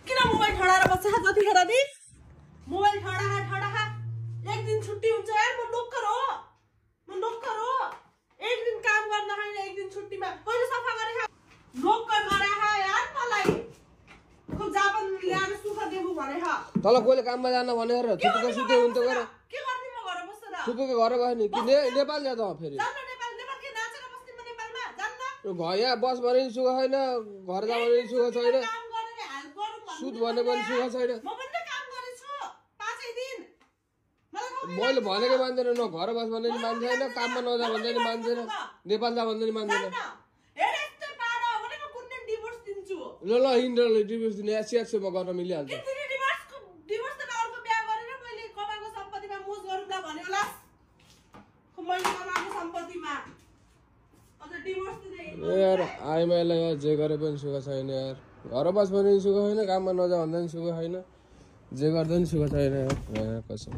किन मोबाइल ठडाएर बस्छ जतिखेर नि मोबाइल ठडा एक दिन छुट्टी हुन्छ यार म नोकर हो एक दिन काम गर्न हैन एक दिन छुट्टीमा कहिले सफा गरे नोकर गरे यार मलाई खुब जापन ल्याएर सुख देबु भने हा तल कोले काममा जान भनेर छुट्टीको सुते हुन्छ गरे के गर्ने म घर बस्छ र छुट्टीको घर गए नि कि नेपाल जा त फेरि जान्न नेपाल के नाचेर बस्ने म नेपालमा जान्न यहाँ बस भने नि सुख छैन घर जा भने नि सुख छैन काम गरेर हेल्प गरौँ सुत भने पनि सुख छैन म पनि काम गरेछु 5 दिन मैले भनेको मान्दैन न घर बस भन्ने नि मान्छेन काममा नजा भन्दै नि मान्छेन नेपाल जा भन्दै नि मान्छेन ल इन्टरले डिभोर्स दिने एसिएस म गर्न मिलिहाल्छ यार आइमाईलाई यार जे गरे पनि सुख छैन यार घर बस भने नि सुख छैन काममा नजा भन्दा नि सुख छैन जे गर्दा नि सुख छैन यार कसम